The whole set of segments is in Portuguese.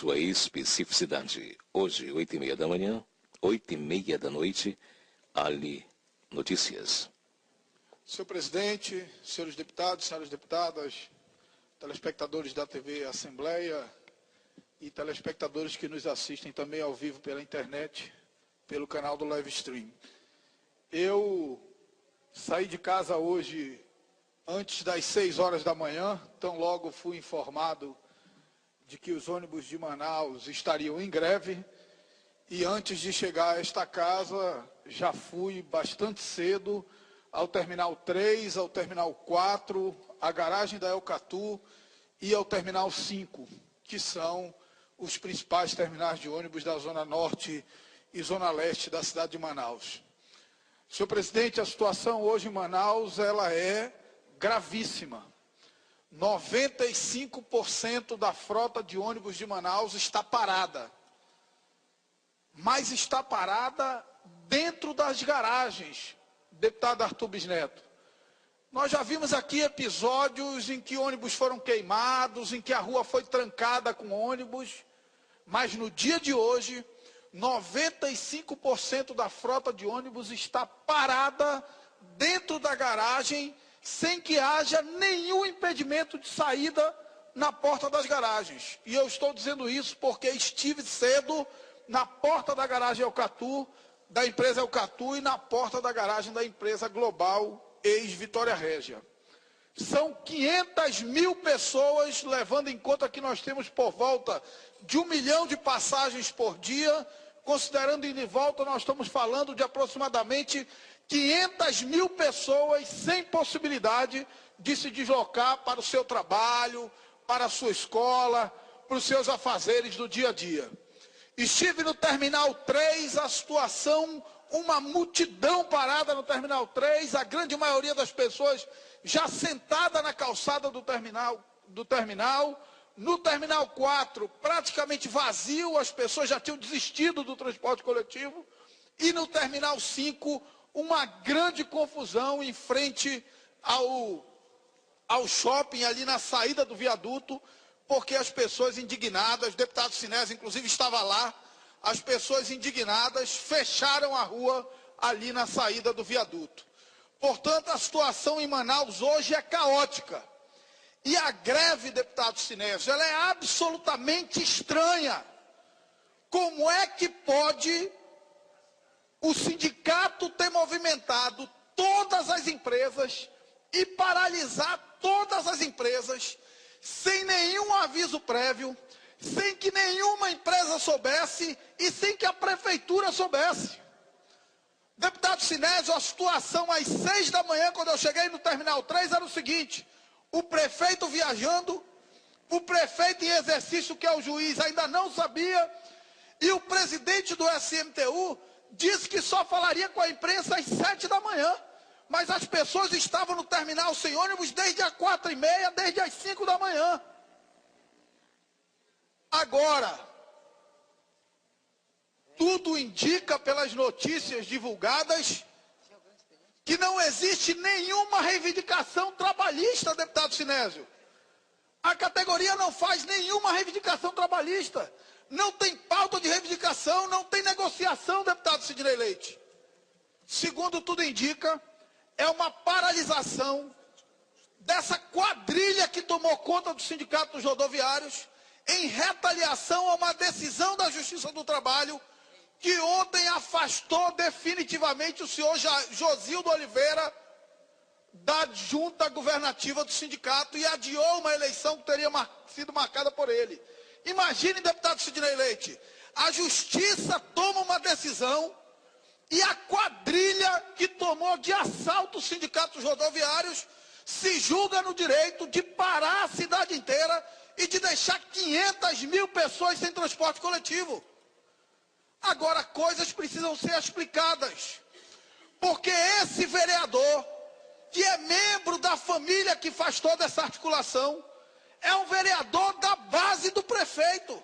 sua especificidade. Hoje, 8h30 da manhã, 8h30 da noite, Ali Notícias. Senhor presidente, senhores deputados, senhoras deputadas, telespectadores da TV Assembleia e telespectadores que nos assistem também ao vivo pela internet, pelo canal do Live Stream. Eu saí de casa hoje antes das 6 horas da manhã, tão logo fui informado de que os ônibus de Manaus estariam em greve, e antes de chegar a esta casa, já fui bastante cedo ao Terminal 3, ao Terminal 4, à garagem da Eucatu e ao Terminal 5, que são os principais terminais de ônibus da Zona Norte e Zona Leste da cidade de Manaus. Senhor presidente, a situação hoje em Manaus ela é gravíssima. 95% da frota de ônibus de Manaus está parada. Mas está parada dentro das garagens, deputado Arthur Bisneto. Nós já vimos aqui episódios em que ônibus foram queimados, em que a rua foi trancada com ônibus, mas no dia de hoje, 95% da frota de ônibus está parada dentro da garagem, sem que haja nenhum impedimento de saída na porta das garagens. E eu estou dizendo isso porque estive cedo na porta da garagem Eucatu, da empresa Eucatu, e na porta da garagem da empresa Global ex-Vitória Régia. São 500 mil pessoas, levando em conta que nós temos por volta de 1 milhão de passagens por dia. Considerando ida e volta, nós estamos falando de aproximadamente 500 mil pessoas sem possibilidade de se deslocar para o seu trabalho, para a sua escola, para os seus afazeres do dia a dia. Estive no Terminal 3, a situação, uma multidão parada no Terminal 3, a grande maioria das pessoas já sentada na calçada do terminal. No Terminal 4, praticamente vazio, as pessoas já tinham desistido do transporte coletivo. E no Terminal 5, uma grande confusão em frente ao shopping, ali na saída do viaduto, porque as pessoas indignadas, o deputado Sinésio inclusive estava lá, as pessoas indignadas fecharam a rua ali na saída do viaduto. Portanto, a situação em Manaus hoje é caótica. E a greve, deputado Sinésio, ela é absolutamente estranha. Como é que pode o sindicato ter movimentado todas as empresas e paralisar todas as empresas sem nenhum aviso prévio, sem que nenhuma empresa soubesse e sem que a prefeitura soubesse? Deputado Sinésio, a situação às 6 da manhã, quando eu cheguei no Terminal 3, era o seguinte: o prefeito viajando, o prefeito em exercício, que é o juiz, ainda não sabia, e o presidente do SMTU disse que só falaria com a imprensa às 7 da manhã. Mas as pessoas estavam no terminal sem ônibus desde as 4h30, desde as 5 da manhã. Agora, tudo indica pelas notícias divulgadas que não existe nenhuma reivindicação trabalhista, deputado Sinésio. A categoria não faz nenhuma reivindicação trabalhista. Não tem pauta de reivindicação, não tem negociação, deputado Sidnei Leite. Segundo tudo indica, é uma paralisação dessa quadrilha que tomou conta do Sindicato dos Rodoviários em retaliação a uma decisão da Justiça do Trabalho que ontem afastou definitivamente o senhor Josildo Oliveira da junta governativa do sindicato e adiou uma eleição que teria sido marcada por ele. Imagine, deputado Sidnei Leite, a Justiça toma uma decisão e a quadrilha que tomou de assalto os sindicatos rodoviários se julga no direito de parar a cidade inteira e de deixar 500 mil pessoas sem transporte coletivo. Agora, coisas precisam ser explicadas, porque esse vereador, que é membro da família que faz toda essa articulação, é um vereador da base do prefeito,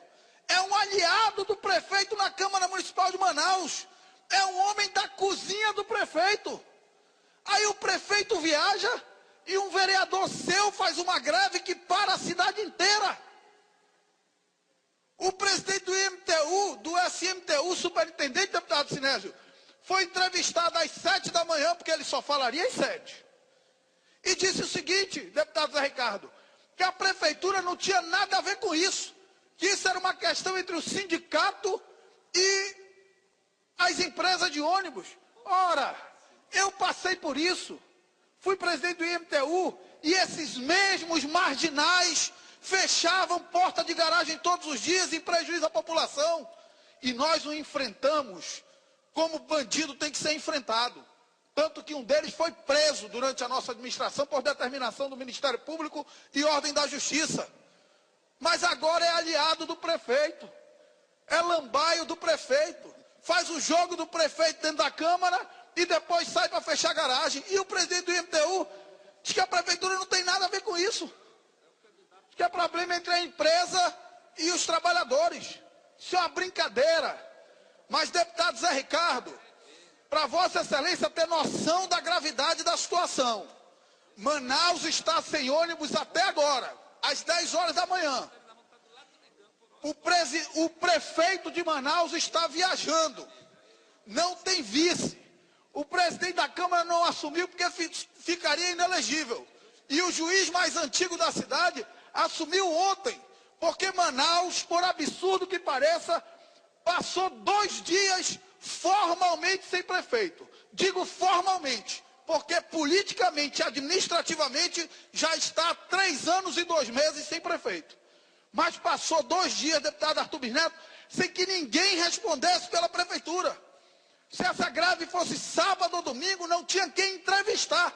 é um aliado do prefeito na Câmara Municipal de Manaus, é um homem da cozinha do prefeito. Aí o prefeito viaja e um vereador seu faz uma greve que para a cidade inteira. O presidente do IMTU, do SMTU, superintendente deputado Sinésio, foi entrevistado às 7 da manhã, porque ele só falaria às 7. E disse o seguinte, deputado Zé Ricardo, que a prefeitura não tinha nada a ver com isso, que isso era uma questão entre o sindicato e as empresas de ônibus. Ora, eu passei por isso, fui presidente do IMTU, e esses mesmos marginais fechavam porta de garagem todos os dias em prejuízo à população. E nós o enfrentamos como bandido tem que ser enfrentado. Tanto que um deles foi preso durante a nossa administração por determinação do Ministério Público e ordem da Justiça. Mas agora é aliado do prefeito, é lambaio do prefeito, faz o jogo do prefeito dentro da Câmara e depois sai para fechar a garagem. E o presidente do IMTU diz que a prefeitura não tem nada a ver com isso. Diz que é problema entre a empresa e os trabalhadores. Isso é uma brincadeira. Mas, deputado Zé Ricardo, para Vossa Excelência ter noção da gravidade da situação, Manaus está sem ônibus até agora, às 10 horas da manhã. O prefeito de Manaus está viajando, não tem vice. O presidente da Câmara não assumiu porque ficaria inelegível. E o juiz mais antigo da cidade assumiu ontem, porque Manaus, por absurdo que pareça, passou 2 dias formalmente sem prefeito. Digo formalmente, porque politicamente e administrativamente já está há 3 anos e 2 meses sem prefeito. Mas passou 2 dias, deputado Arthur Bisneto, sem que ninguém respondesse pela prefeitura. Se essa greve fosse sábado ou domingo, não tinha quem entrevistar,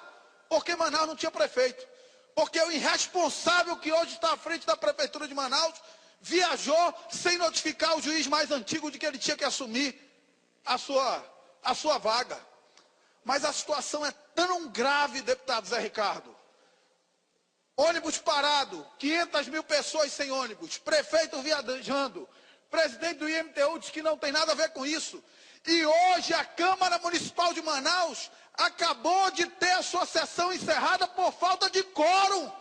porque Manaus não tinha prefeito. Porque o irresponsável que hoje está à frente da prefeitura de Manaus viajou sem notificar o juiz mais antigo de que ele tinha que assumir a sua vaga. Mas a situação é tão grave, deputado Zé Ricardo. Ônibus parado, 500 mil pessoas sem ônibus, prefeito viajando, presidente do IMTU diz que não tem nada a ver com isso. E hoje a Câmara Municipal de Manaus acabou de ter a sua sessão encerrada por falta de quórum.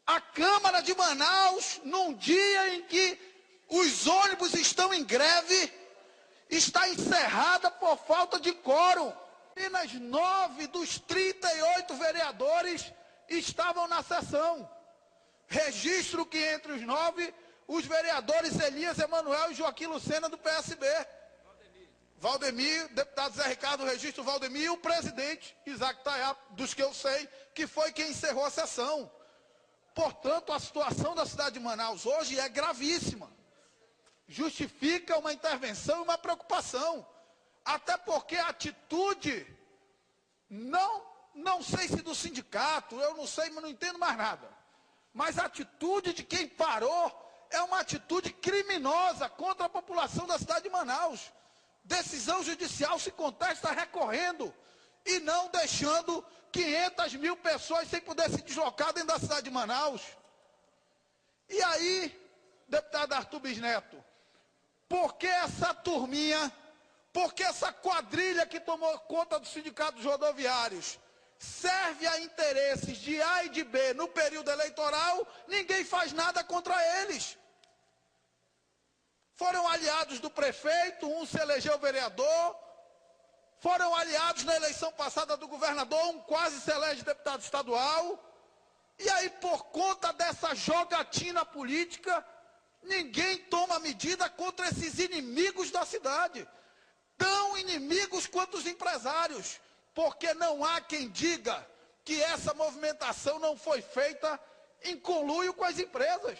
A Câmara de Manaus, num dia em que os ônibus estão em greve, está encerrada por falta de quórum. Apenas 9 dos 38 vereadores estavam na sessão. Registro que entre os 9, os vereadores Elias Emanuel e Joaquim Lucena do PSB. Valdemir, deputado Zé Ricardo, registro Valdemir, e o presidente Isaac Tayá, dos que eu sei, que foi quem encerrou a sessão. Portanto, a situação da cidade de Manaus hoje é gravíssima. Justifica uma intervenção e uma preocupação. Até porque a atitude, não sei se do sindicato, eu não sei, mas não entendo mais nada. Mas a atitude de quem parou é uma atitude criminosa contra a população da cidade de Manaus. Decisão judicial se contesta recorrendo e não deixando 500 mil pessoas sem poder se deslocar dentro da cidade de Manaus. E aí, deputado Arthur Bisneto, por que essa turminha, por que essa quadrilha que tomou conta dos sindicatos rodoviários serve a interesses de A e de B no período eleitoral, ninguém faz nada contra eles? Foram aliados do prefeito, um se elegeu vereador, foram aliados na eleição passada do governador, um quase se elege deputado estadual. E aí, por conta dessa jogatina política, ninguém toma medida contra esses inimigos da cidade. Tão inimigos quanto os empresários. Porque não há quem diga que essa movimentação não foi feita em conluio com as empresas.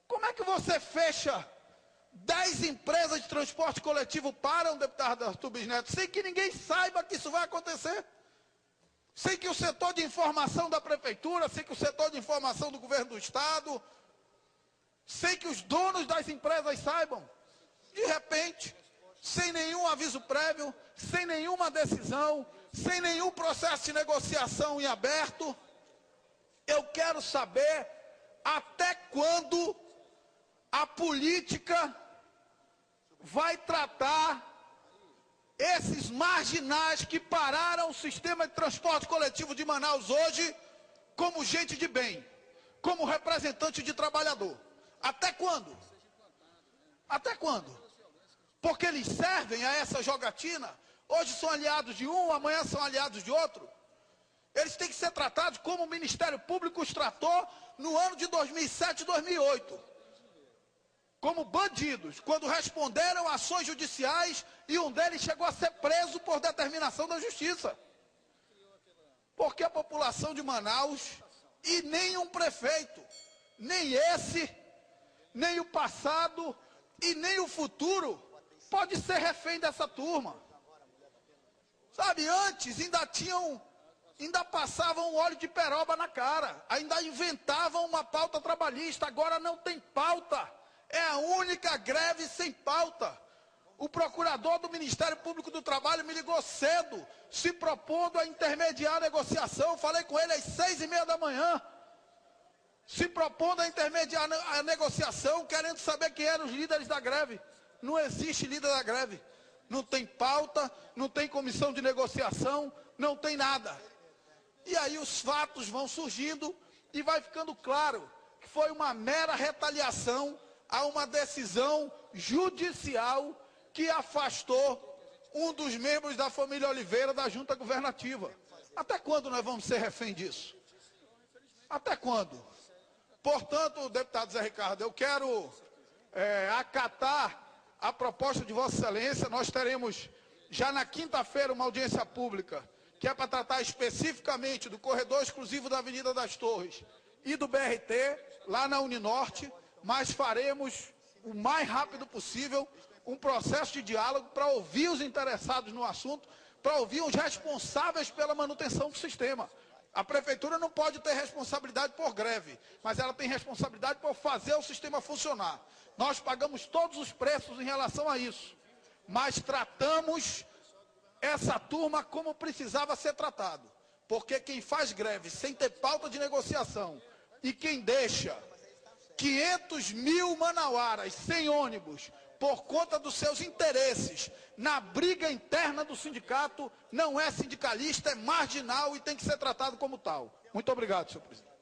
Como é que você fecha 10 empresas de transporte coletivo param, deputado Arthur Bisneto, sem que ninguém saiba que isso vai acontecer? Sem que o setor de informação da prefeitura, sem que o setor de informação do governo do estado, sem que os donos das empresas saibam? De repente, sem nenhum aviso prévio, sem nenhuma decisão, sem nenhum processo de negociação em aberto, eu quero saber até quando a política vai tratar esses marginais que pararam o sistema de transporte coletivo de Manaus hoje como gente de bem, como representante de trabalhador. Até quando? Até quando? Porque eles servem a essa jogatina. Hoje são aliados de um, amanhã são aliados de outro. Eles têm que ser tratados como o Ministério Público os tratou no ano de 2007 e 2008. Como bandidos, quando responderam a ações judiciais e um deles chegou a ser preso por determinação da Justiça. Porque a população de Manaus e nem um prefeito, nem esse, nem o passado e nem o futuro pode ser refém dessa turma. Sabe, antes ainda passavam um óleo de peroba na cara, ainda inventavam uma pauta trabalhista, agora não tem pauta. É a única greve sem pauta. O procurador do Ministério Público do Trabalho me ligou cedo, se propondo a intermediar a negociação. Falei com ele às 6h30 da manhã. Se propondo a intermediar a negociação, querendo saber quem eram os líderes da greve. Não existe líder da greve. Não tem pauta, não tem comissão de negociação, não tem nada. E aí os fatos vão surgindo e vai ficando claro que foi uma mera retaliação a uma decisão judicial que afastou um dos membros da família Oliveira da junta governativa. Até quando nós vamos ser refém disso? Até quando? Portanto, deputado Zé Ricardo, eu quero acatar a proposta de Vossa Excelência. Nós teremos já na quinta-feira uma audiência pública, que é para tratar especificamente do corredor exclusivo da Avenida das Torres e do BRT, lá na Uninorte, mas faremos o mais rápido possível um processo de diálogo para ouvir os interessados no assunto, para ouvir os responsáveis pela manutenção do sistema. A prefeitura não pode ter responsabilidade por greve, mas ela tem responsabilidade por fazer o sistema funcionar. Nós pagamos todos os preços em relação a isso, mas tratamos essa turma como precisava ser tratado. Porque quem faz greve sem ter pauta de negociação e quem deixa 500 mil manauaras sem ônibus por conta dos seus interesses na briga interna do sindicato não é sindicalista, é marginal e tem que ser tratado como tal. Muito obrigado, senhor presidente.